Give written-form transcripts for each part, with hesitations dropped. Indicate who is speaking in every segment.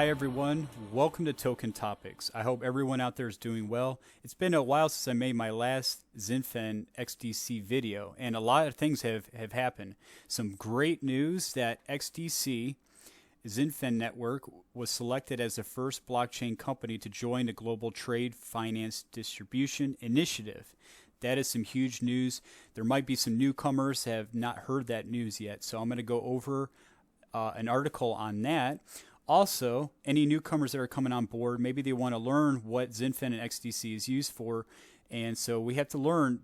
Speaker 1: Hi everyone, welcome to Token Topics. I hope everyone out there is doing well. It's been a while since I made my last Xinfin XDC video, and a lot of things have happened. Some great news that XDC Xinfin Network was selected as the first blockchain company to join the Global Trade Finance Distribution Initiative. That is some huge news. There might be some newcomers that have not heard that news yet, so I'm going to go over an article on that. Also, any newcomers that are coming on board, maybe they want to learn what Xinfin and XDC is used for, and so we have to learn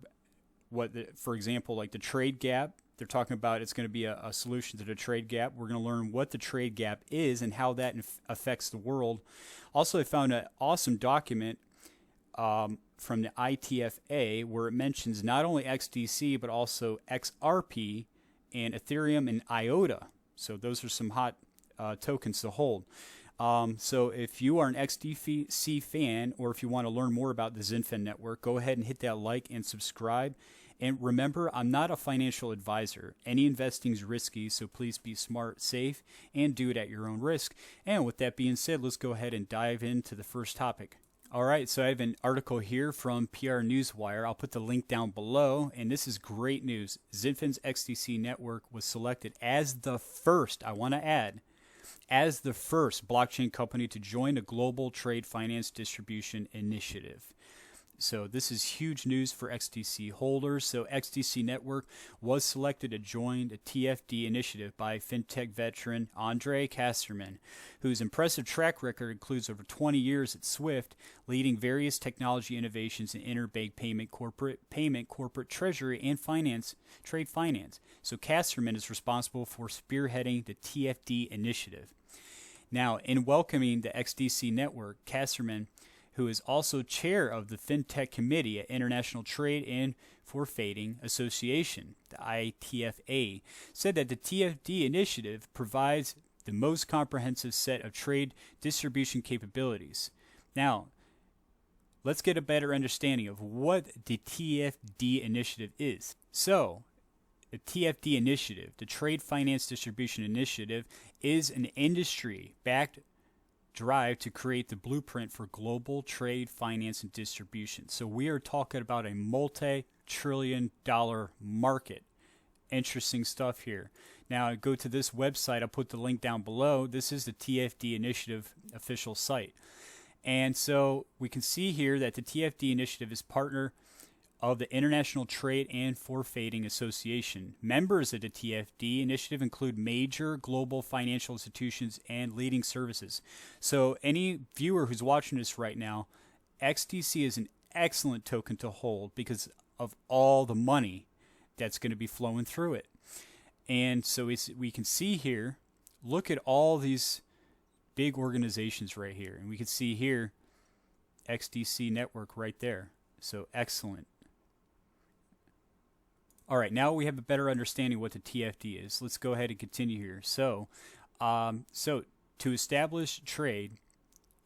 Speaker 1: what, for example, like the trade gap. They're talking about it's going to be a solution to the trade gap. We're going to learn what the trade gap is and how that affects the world. Also, I found an awesome document from the ITFA where it mentions not only XDC but also XRP and Ethereum and IOTA. So those are some hot tokens to hold. So if you are an XDC fan, or if you want to learn more about the Xinfin network, go ahead and hit that like and subscribe. And remember, I'm not a financial advisor. Any investing is risky, so please be smart, safe, and do it at your own risk. And with that being said, let's go ahead and dive into the first topic. All right, so I have an article here from PR Newswire. I'll put the link down below, and this is great news. Xinfin's XDC network was selected as the first, I want to add, as the first blockchain company to join the Global Trade Finance Distribution Initiative. So this is huge news for XDC holders. So XDC Network was selected to join the Tfd Initiative by fintech veteran Andre Kasserman, whose impressive track record includes over 20 years at Swift, leading various technology innovations in interbank payment, corporate treasury, and trade finance. So Kasserman is responsible for spearheading the Tfd Initiative. Now, in welcoming the XDC Network, Kasserman, who is also chair of the FinTech Committee at International Trade and Forfeiting Association, the ITFA, said that the Tfd initiative provides the most comprehensive set of trade distribution capabilities. Now, let's get a better understanding of what the Tfd initiative is. So, the Tfd initiative, the Trade Finance Distribution Initiative, is an industry-backed drive to create the blueprint for global trade, finance, and distribution. So we are talking about a multi-trillion-dollar market. Interesting stuff here. Now, go to this website. I'll put the link down below. This is the Tfd Initiative official site. And so we can see here that the Tfd Initiative is partner of the International Trade and Forfeiting Association. Members of the Tfd Initiative include major global financial institutions and leading services. So any viewer who's watching this right now, XDC is an excellent token to hold because of all the money that's going to be flowing through it. And so we can see here, look at all these big organizations right here. And we can see here, XDC Network right there. So excellent. All right, now we have a better understanding of what the Tfd is. Let's go ahead and continue here. So to establish trade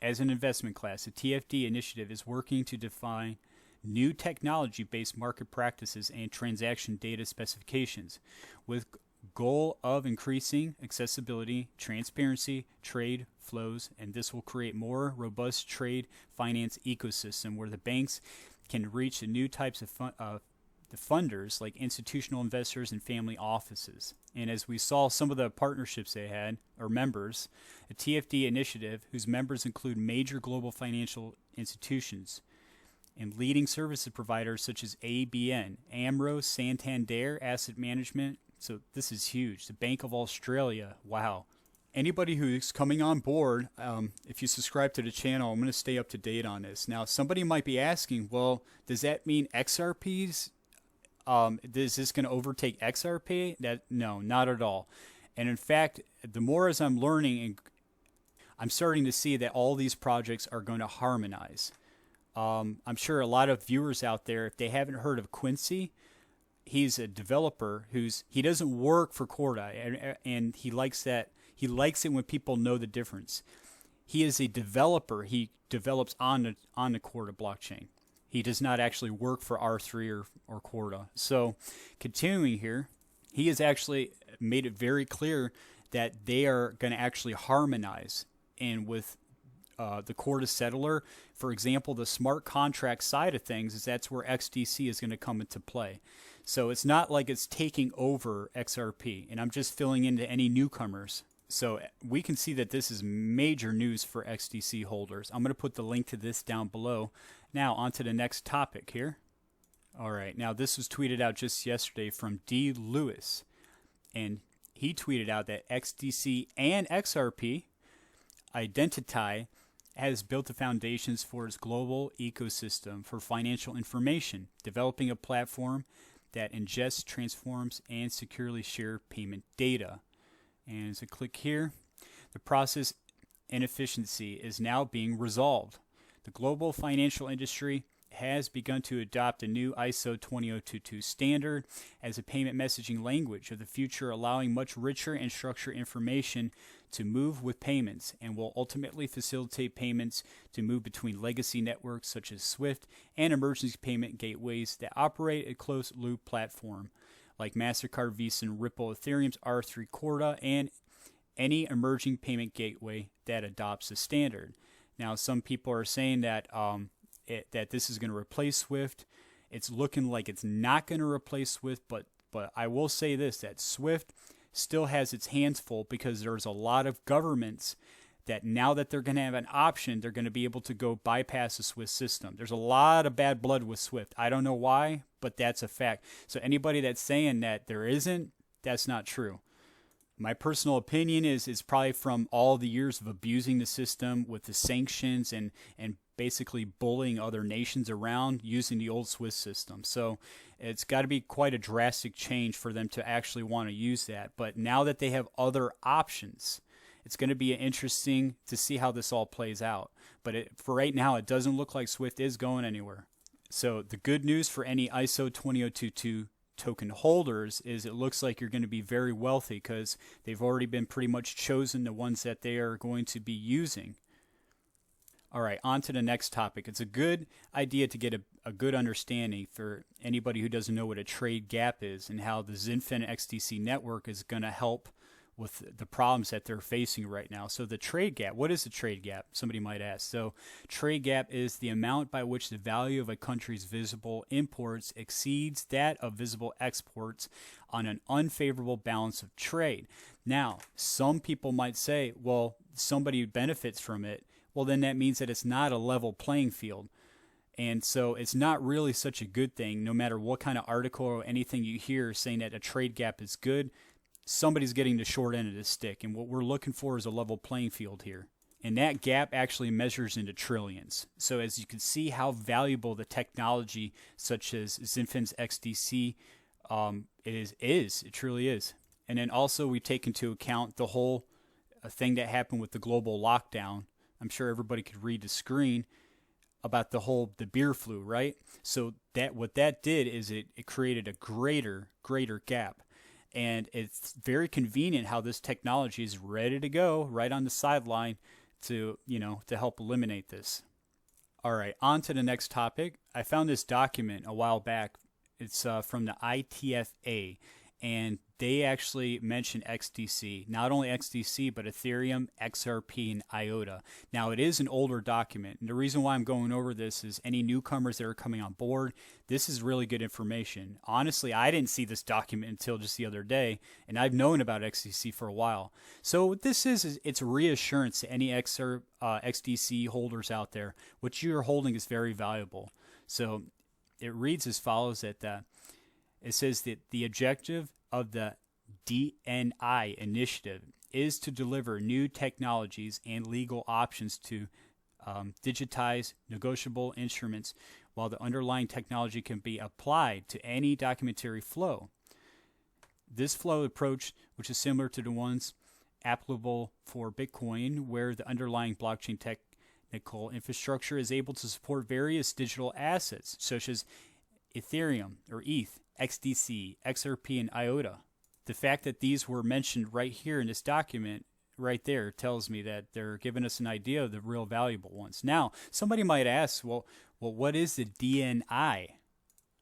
Speaker 1: as an investment class, the Tfd initiative is working to define new technology-based market practices and transaction data specifications with goal of increasing accessibility, transparency, trade flows, and this will create more robust trade finance ecosystem where the banks can reach the new types of the funders like institutional investors and family offices. And as we saw some of the partnerships they had, or members, the Tfd initiative, whose members include major global financial institutions and leading services providers such as ABN, AMRO, Santander Asset Management. So this is huge. The Bank of Australia. Wow. Anybody who's coming on board, if you subscribe to the channel, I'm going to stay up to date on this. Now, somebody might be asking, well, does that mean XRPs? Is this going to overtake XRP? No, not at all. And in fact, the more as I'm learning, I'm starting to see that all these projects are going to harmonize. I'm sure a lot of viewers out there, if they haven't heard of Quincy, he's a developer he doesn't work for Corda, and he likes that. He likes it when people know the difference. He is a developer. He develops on the Corda blockchain. He does not actually work for R3 or Corda. So continuing here, he has actually made it very clear that they are going to actually harmonize and with the core to settler, for example, the smart contract side of things, is that's where XDC is going to come into play. So it's not like it's taking over XRP, and I'm just filling into any newcomers. So we can see that this is major news for XDC holders. I'm going to put the link to this down below. Now on to the next topic here. All right, now this was tweeted out just yesterday from D. Lewis, and he tweeted out that XDC and XRP Identity has built the foundations for its global ecosystem for financial information, developing a platform that ingests, transforms, and securely shares payment data. And as I click here, the process inefficiency is now being resolved. The global financial industry has begun to adopt a new ISO 20022 standard as a payment messaging language of the future, allowing much richer and structured information to move with payments, and will ultimately facilitate payments to move between legacy networks such as SWIFT and emerging payment gateways that operate a closed-loop platform like MasterCard, Visa, and Ripple, Ethereum's R3 Corda, and any emerging payment gateway that adopts the standard. Now, some people are saying that that this is going to replace SWIFT. It's looking like it's not going to replace SWIFT, but I will say this, that SWIFT still has its hands full, because there's a lot of governments that now that they're going to have an option, they're going to be able to go bypass the SWIFT system. There's a lot of bad blood with SWIFT. I don't know why, but that's a fact. So anybody that's saying that there isn't, that's not true. My personal opinion is probably from all the years of abusing the system with the sanctions and basically bullying other nations around using the old SWIFT system. So it's got to be quite a drastic change for them to actually want to use that. But now that they have other options, it's going to be interesting to see how this all plays out. But for right now, it doesn't look like SWIFT is going anywhere. So the good news for any ISO 20022 token holders is it looks like you're going to be very wealthy, because they've already been pretty much chosen the ones that they are going to be using. All right, on to the next topic. It's a good idea to get a good understanding for anybody who doesn't know what a trade gap is, and how the Xinfin XDC network is going to help with the problems that they're facing right now. So the trade gap, what is the trade gap? Somebody might ask. So trade gap is the amount by which the value of a country's visible imports exceeds that of visible exports on an unfavorable balance of trade. Now, some people might say, well, somebody benefits from it. Well, then that means that it's not a level playing field. And so it's not really such a good thing, no matter what kind of article or anything you hear saying that a trade gap is good. Somebody's getting the short end of the stick, and what we're looking for is a level playing field here. And that gap actually measures into trillions. So as you can see how valuable the technology such as Xinfin's XDC is, it truly is. And then also we take into account the whole thing that happened with the global lockdown. I'm sure everybody could read the screen about the beer flu, right? So that what that did is it created a greater gap. And it's very convenient how this technology is ready to go right on the sideline to help eliminate this. All right, on to the next topic. I found this document a while back. It's from the ITFA, and they actually mention XDC. Not only XDC, but Ethereum, XRP, and IOTA. Now, it is an older document, and the reason why I'm going over this is any newcomers that are coming on board, this is really good information. Honestly, I didn't see this document until just the other day, and I've known about XDC for a while. So what this is it's reassurance to any XDC holders out there. What you're holding is very valuable. So it reads as follows, that it says that the objective of the DNI initiative is to deliver new technologies and legal options to digitize negotiable instruments, while the underlying technology can be applied to any documentary flow. This flow approach, which is similar to the ones applicable for Bitcoin, where the underlying blockchain technical infrastructure is able to support various digital assets, such as Ethereum or ETH, XDC, XRP, and IOTA. The fact that these were mentioned right here in this document right there tells me that they're giving us an idea of the real valuable ones. Now, somebody might ask, well, what is the DNI?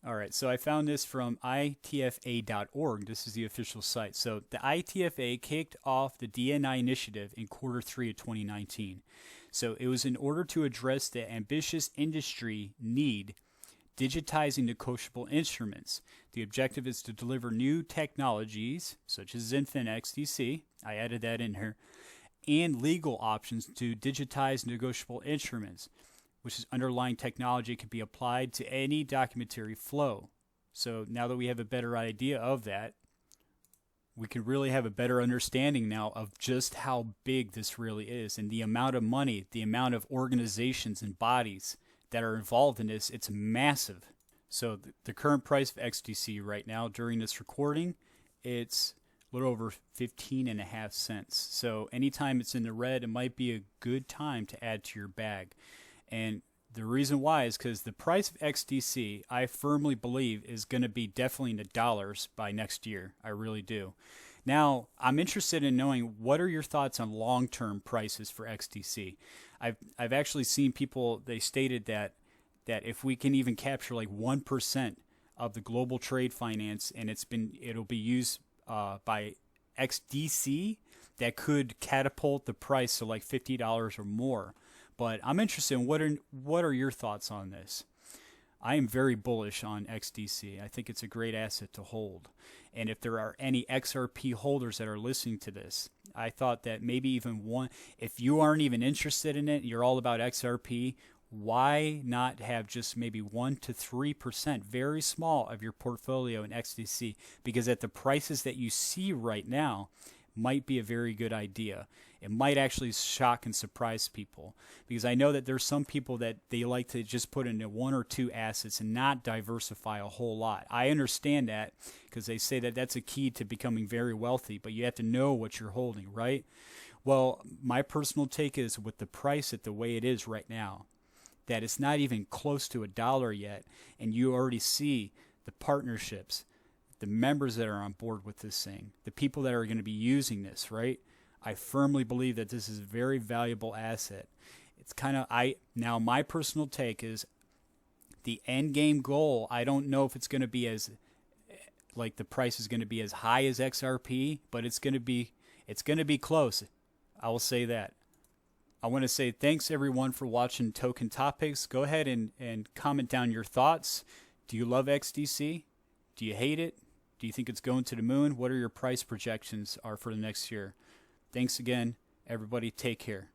Speaker 1: All right, so I found this from itfa.org. This is the official site. So the ITFA kicked off the DNI initiative in Q3 of 2019. So it was in order to address the ambitious industry need digitizing negotiable instruments. The objective is to deliver new technologies, such as Xinfin XDC, I added that in here, and legal options to digitize negotiable instruments, which is underlying technology can be applied to any documentary flow. So now that we have a better idea of that, we can really have a better understanding now of just how big this really is and the amount of money, the amount of organizations and bodies that are involved in this. It's massive. So the current price of XDC right now during this recording, it's a little over 15.5 cents. So anytime it's in the red, it might be a good time to add to your bag. And the reason why is because the price of XDC, I firmly believe, is going to be definitely in the dollars by next year. I really do. Now, I'm interested in knowing what are your thoughts on long-term prices for XDC. I've actually seen people, they stated that if we can even capture like 1% of the global trade finance and it'll be used by XDC, that could catapult the price to like $50 or more. But I'm interested in what are your thoughts on this? I am very bullish on XDC. I think it's a great asset to hold. And if there are any XRP holders that are listening to this, I thought that maybe even one, if you aren't even interested in it, you're all about XRP, why not have just maybe 1 to 3%, very small, of your portfolio in XDC? Because at the prices that you see right now, might be a very good idea. It might actually shock and surprise people, because I know that there's some people that they like to just put into 1 or 2 assets and not diversify a whole lot. I understand that, because they say that that's a key to becoming very wealthy, but you have to know what you're holding, right? Well, my personal take is, with the price at the way it is right now, that it's not even close to $1 yet, and you already see the partnerships, the members that are on board with this thing, the people that are going to be using this, right? I firmly believe that this is a very valuable asset. It's kind of, now my personal take is the end game goal, I don't know if it's going to be as, like the price is going to be as high as XRP, but it's going to be close. I will say that. I want to say thanks everyone for watching Token Topics. Go ahead and comment down your thoughts. Do you love XDC? Do you hate it? Do you think it's going to the moon? What are your price projections are for the next year? Thanks again, everybody. Take care.